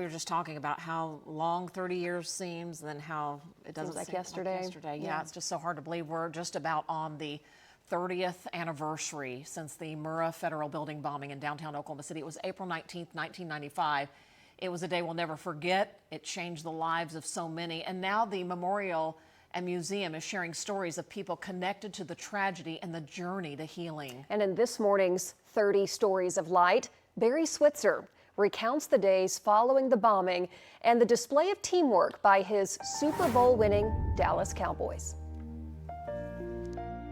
were just talking about how long 30 years seems, and then how it doesn't seem like yesterday. yesterday. Yeah, it's just so hard to believe we're just about on the 30th anniversary since the Murrah Federal Building bombing in downtown Oklahoma City. It was April 19th, 1995. It was a day we'll never forget. It changed the lives of so many. And now the memorial and museum is sharing stories of people connected to the tragedy and the journey to healing. And in this morning's 30 Stories of Light, Barry Switzer recounts the days following the bombing and the display of teamwork by his Super Bowl winning Dallas Cowboys.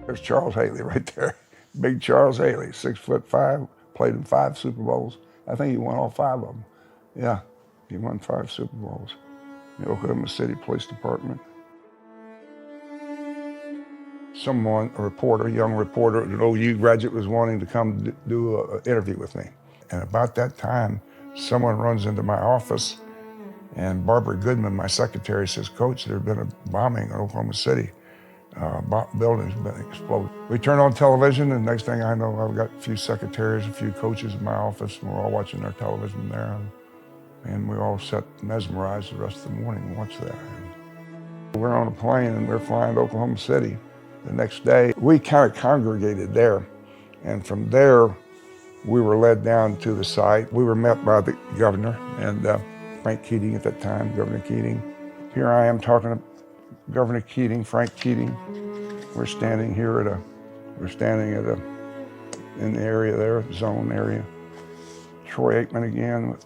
There's Charles Haley right there. Big Charles Haley, 6'5", played in 5 Super Bowls. I think he won all 5 of them. Yeah, he won 5 Super Bowls. The Oklahoma City Police Department. Someone, a young reporter, an OU graduate, was wanting to come do an interview with me. And about that time, someone runs into my office, and Barbara Goodman, my secretary, says, "Coach, there's been a bombing in Oklahoma City. Building's been exploded." We turn on television, and next thing I know, I've got a few secretaries, a few coaches in my office, and we're all watching our television there. And we all sat mesmerized the rest of the morning and watched that. And we're on a plane, and we're flying to Oklahoma City. The next day, we kind of congregated there. And from there, we were led down to the site. We were met by the governor and Frank Keating at that time, Governor Keating. Here I am talking to Governor Keating, Frank Keating. We're standing here in the area there, zone area. Troy Aikman again.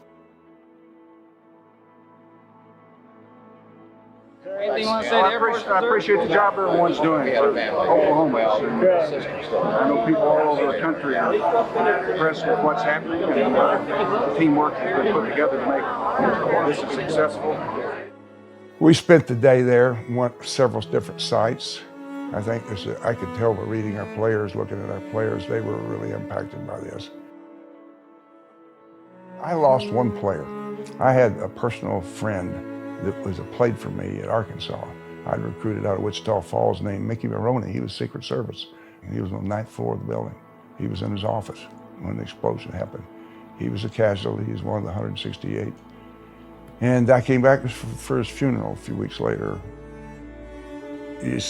Anything you want to say I appreciate the job everyone's doing for Oklahoma. I know people all over the country are impressed with what's happening, and the teamwork has been put together to make this successful. We spent the day there, went several different sites. I think I could tell by reading our players, looking at our players, they were really impacted by this. I lost one player. I had a personal friend that played for me at Arkansas. I'd recruited out of Wichita Falls named Mickey Maroney. He was Secret Service. He was on the 9th floor of the building. He was in his office when the explosion happened. He was a casualty. He was one of the 168. And I came back for his funeral a few weeks later.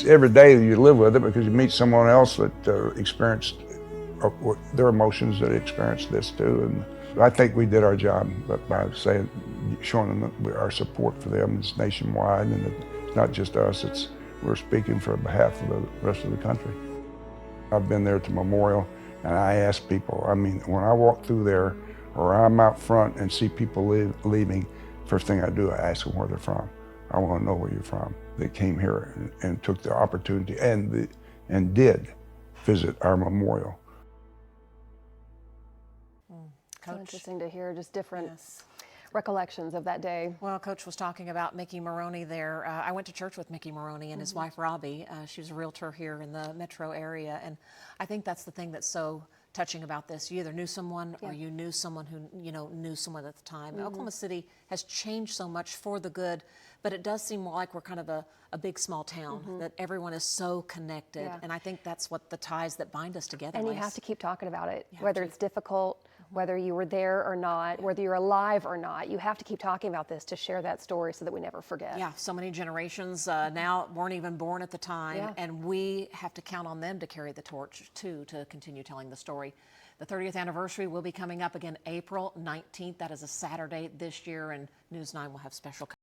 Every day you live with it because you meet someone else that experienced their emotions, that experienced this too. And I think we did our job by showing them our support for them. It's nationwide, and it's not just us. We're speaking for behalf of the rest of the country. I've been there to Memorial, and I ask people, I mean, when I walk through there or I'm out front and see people leaving, first thing I do, I ask them where they're from. I want to know where you're from. They came here and took the opportunity and did visit our memorial. So interesting to hear just different recollections of that day. Well, Coach was talking about Mickey Maroney there. I went to church with Mickey Maroney and his wife, Robbie. She was a realtor here in the metro area. And I think that's the thing that's so touching about this. You either knew someone or you knew someone who, knew someone at the time. Oklahoma City has changed so much for the good, but it does seem like we're kind of a big, small town, that everyone is so connected. Yeah. And I think that's what the ties that bind us together. And you have to keep talking about it, whether it's difficult, whether you were there or not, whether you're alive or not. You have to keep talking about this to share that story so that we never forget. Yeah, so many generations now weren't even born at the time, and we have to count on them to carry the torch, too, to continue telling the story. The 30th anniversary will be coming up again April 19th. That is a Saturday this year, and News 9 will have special